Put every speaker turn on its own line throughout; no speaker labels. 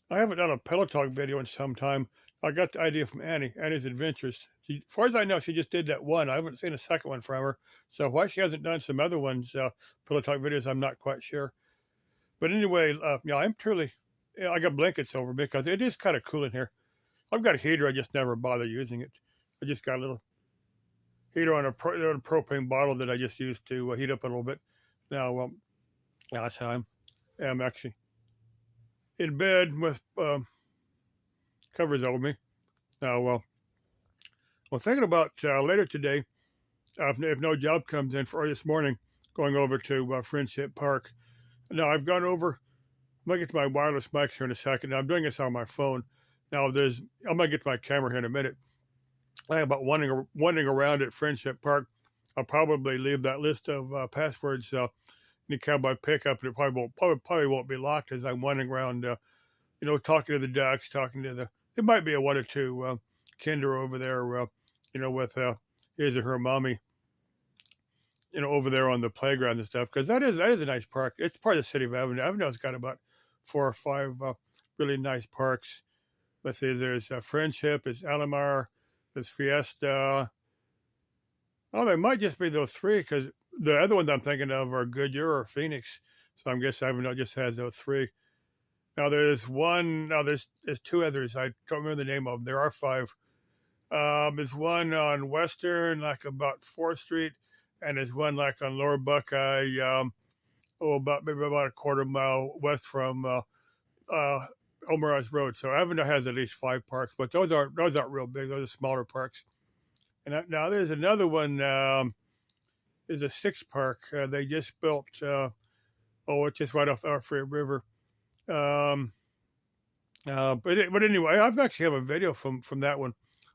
I haven't done a pillow talk video in some time. I got the idea from Annie, Annie's Adventures. As far as I know, she just did that one. I haven't seen a second one from her. So why she hasn't done some other ones, pillow talk videos, I'm not quite sure. But anyway, I'm truly, I got blankets over because it is kind of cool in here. I've got a heater. I just never bother using it. I just got a little heater on a propane bottle that I just use to heat up a little bit. Now, that's how I'm actually in bed with covers over me. Now, thinking about later today, if no job comes in for this morning, going over to Friendship Park. Now, I've gone over. I'm gonna get to my wireless mics here in a second. Now, I'm doing this on my phone. Now, I'm gonna get to my camera here in a minute. I about wandering around at Friendship Park. I'll probably leave that list of passwords in the cowboy pickup, and it probably won't be locked as I'm wandering around. Talking to the ducks, talking to the. It might be a one or two kinder over there. With his or her mommy. Over there on the playground and stuff, because that is a nice park. It's part of the city of Avondale. Avondale's got about 4 or 5 really nice parks. Let's see, there's Friendship, there's Alamar, there's Fiesta. Oh, there might just be those three because the other ones I'm thinking of are Goodyear or Phoenix. So I'm guessing Avondale just has those three. Now there's one. Now there's two others. I don't remember the name of them. There are five. There's one on Western, like about 4th Street, and there's one like on Lower Buckeye. Maybe about a quarter mile west from Omaraz Road. So Avondale has at least 5 parks, but those aren't real big. Those are smaller parks. And now there's another one. There's a 6th park they just built. It's just right off the Free River. Um, but anyway, I've actually have a video from that one,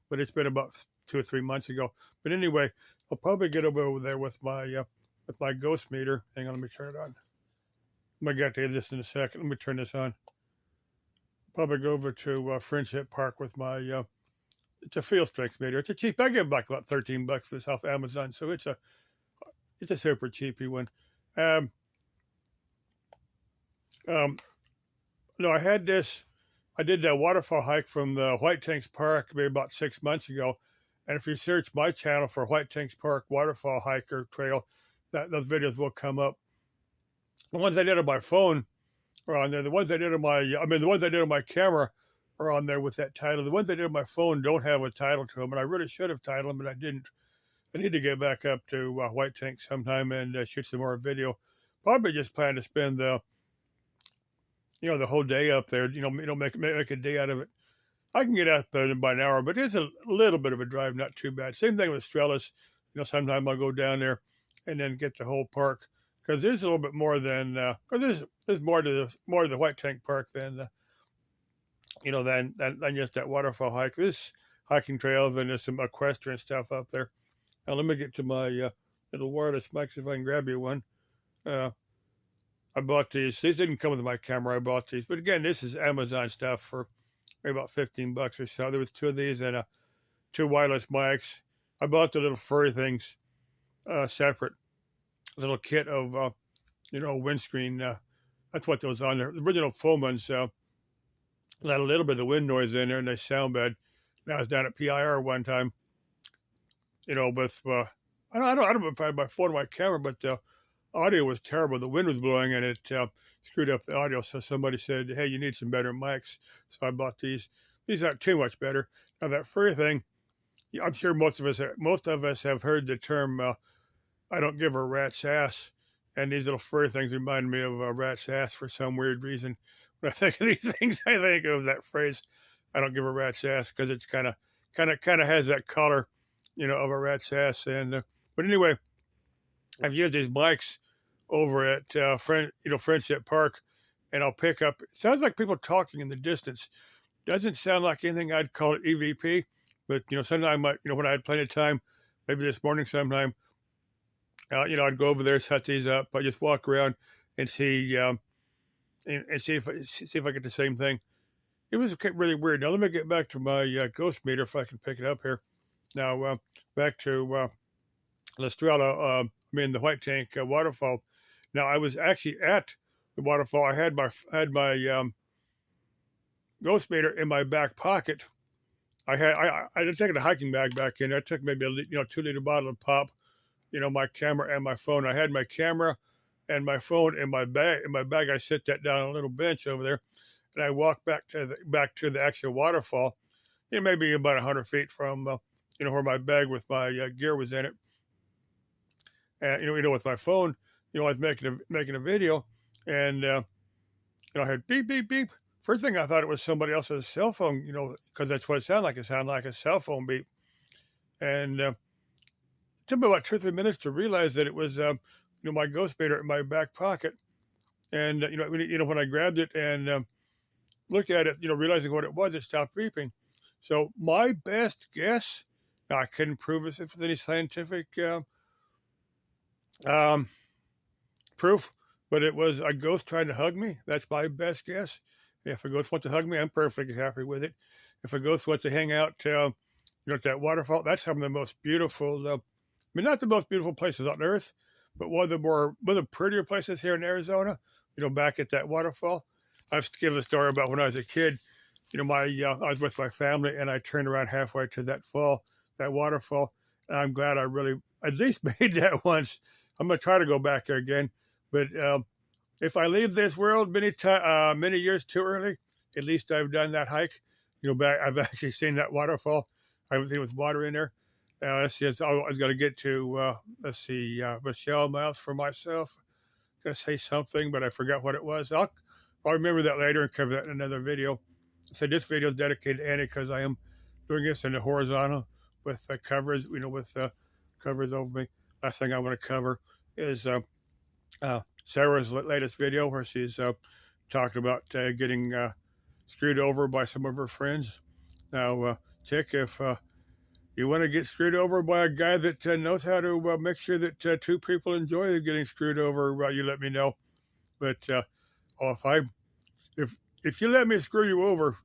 but it's been about 2 or 3 months ago. But anyway, I'll probably get over there with my ghost meter. Hang on, let me turn it on. I'm gonna get to this in a second. Let me turn this on. Probably go over to Friendship Park with my. It's a field strength meter. It's a cheap. I give back about $13 for this off Amazon, so it's a super cheapy one. Um, um, no, I had this. I did that waterfall hike from the White Tanks Park maybe about 6 months ago, and if you search my channel for White Tanks Park waterfall hiker trail, those videos will come up. The ones I did on my phone are on there. The ones I did on the ones I did on my camera are on there with that title. The ones I did on my phone don't have a title to them, and I really should have titled them, but I didn't. I need to get back up to White Tank sometime and shoot some more video. Probably just plan to spend the whole day up there. Make a day out of it. I can get out there in about an hour, but it's a little bit of a drive, not too bad. Same thing with Strellis. Sometime I'll go down there and then get the whole park because there's a little bit more than there's more to the White Tank Park than than just that waterfall hike. This hiking trails and there's some equestrian stuff up there. Now let me get to my little wireless mics if I can grab you one. Uh, I bought these. These didn't come with my camera. I bought these, but again, this is Amazon stuff for maybe about $15 or so. There was two of these and two wireless mics. I bought the little furry things separate. A little kit of windscreen. That's what those on there. The original foam ones let a little bit of the wind noise in there, and they sound bad. And I was down at PIR one time. With I don't know if I had my phone or my camera, but audio was terrible. The wind was blowing, and it screwed up the audio. So somebody said, "Hey, you need some better mics." So I bought these. These aren't too much better. Now that furry thing, I'm sure most of us have heard the term "I don't give a rat's ass," and these little furry things remind me of a rat's ass for some weird reason. When I think of these things, I think of that phrase, "I don't give a rat's ass," because it's kind of has that color, of a rat's ass. And but anyway, I've used these mics over at Friendship Park, and I'll pick up. It sounds like people talking in the distance. Doesn't sound like anything I'd call it EVP, but sometime I might, when I had plenty of time, maybe this morning sometime, I'd go over there, set these up. I just walk around and see, and see if I get the same thing. It was really weird. Now let me get back to my ghost meter if I can pick it up here. Now back to La Estrella, the White Tank waterfall. Now I was actually at the waterfall. I had my ghost meter in my back pocket. I had taken a hiking bag back in. I took maybe a 2-liter bottle of pop, my camera and my phone. I had my camera and my phone in my bag. In my bag, I set that down on a little bench over there, and I walked back to the actual waterfall. Maybe about 100 feet from where my bag with my gear was in it. And with my phone, I was making a video, and I had beep beep beep. First thing I thought it was somebody else's cell phone, because that's what it sounded like. It sounded like a cell phone beep, and it took me about 2 or 3 minutes to realize that it was my ghost meter in my back pocket. And when I grabbed it and looked at it, realizing what it was, it stopped beeping. So my best guess, now I couldn't prove this with any scientific proof, but it was a ghost trying to hug me. That's my best guess. If a ghost wants to hug me, I'm perfectly happy with it. If a ghost wants to hang out, at that waterfall, that's some of the most beautiful. Not the most beautiful places on earth, but one of the prettier places here in Arizona. Back at that waterfall. I've given a story about when I was a kid. I was with my family, and I turned around halfway to that waterfall. And I'm glad I really at least made that once. I'm going to try to go back there again. But if I leave this world many years too early, at least I've done that hike. I've actually seen that waterfall. I think there was water in there. Let's see, I was going to get to, Michelle Mouse for myself. I'm going to say something, but I forgot what it was. I'll remember that later and cover that in another video. So this video is dedicated to Annie because I am doing this in the horizontal with covers, with covers over me. Last thing I want to cover is Sarah's latest video where she's talking about getting screwed over by some of her friends. Now, Chick, if you want to get screwed over by a guy that knows how to make sure that two people enjoy getting screwed over, you let me know. But if you let me screw you over,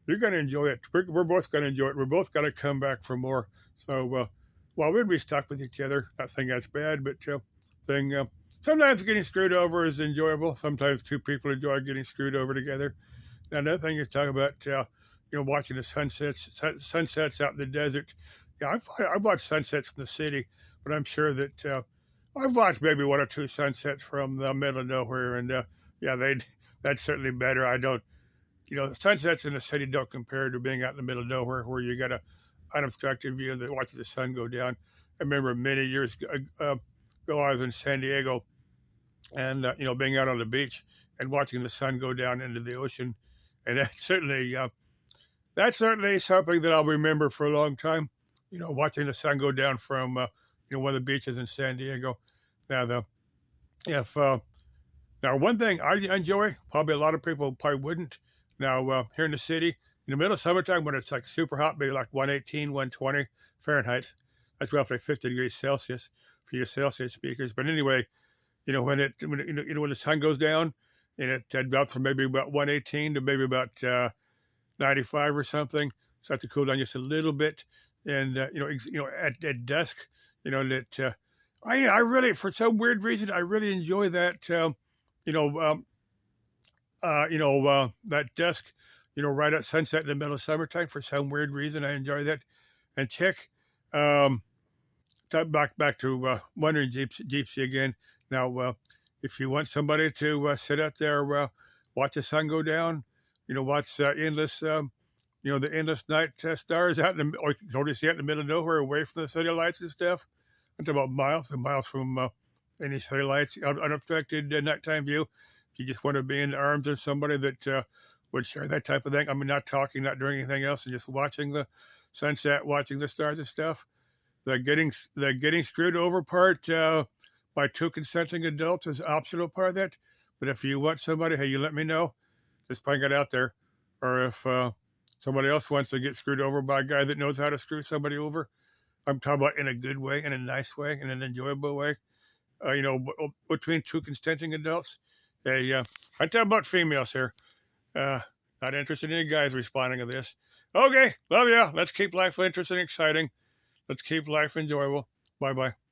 you're going to enjoy it. We're both going to enjoy it. We're both going to come back for more. So while we'd be stuck with each other, I think that's bad. But sometimes getting screwed over is enjoyable. Sometimes two people enjoy getting screwed over together. Now, another thing is talk about watching the sunsets out in the desert. Yeah, I've watched sunsets from the city, but I'm sure that I've watched maybe one or two sunsets from the middle of nowhere, and that's certainly better. I don't, sunsets in the city don't compare to being out in the middle of nowhere where you got an unobstructed view and watching the sun go down. I remember many years ago I was in San Diego, and being out on the beach and watching the sun go down into the ocean, and that's certainly something that I'll remember for a long time. Watching the sun go down from one of the beaches in San Diego. Now, one thing I enjoy, probably a lot of people probably wouldn't. Now, here in the city, in the middle of summertime when it's like super hot, maybe like 118, 120 Fahrenheit, that's roughly 50 degrees Celsius for your Celsius speakers. But anyway, when the sun goes down and it drops from maybe about 118 to maybe about 95 or something, starts to cool down just a little bit. And at dusk, that I really, for some weird reason, I really enjoy that. That dusk, right at sunset in the middle of summertime. For some weird reason, I enjoy that. And Chick, back to Wandering Gypsy again. Now, if you want somebody to sit out there, watch the sun go down, watch endless. The endless night stars out in or totally see out in the middle of nowhere, away from the city lights and stuff. I'm talking about miles and miles from any city lights, unobstructed nighttime view. If you just want to be in the arms of somebody that would share that type of thing, I mean, not talking, not doing anything else, and just watching the sunset, watching the stars and stuff. The getting screwed over part by two consenting adults is optional part of that. But if you want somebody, hey, you let me know. Just bring it out there. Or if somebody else wants to get screwed over by a guy that knows how to screw somebody over. I'm talking about in a good way, in a nice way, in an enjoyable way. Between two consenting adults. Hey, I'm talking about females here. Not interested in any guys responding to this. Okay, love ya. Let's keep life interesting and exciting. Let's keep life enjoyable. Bye-bye.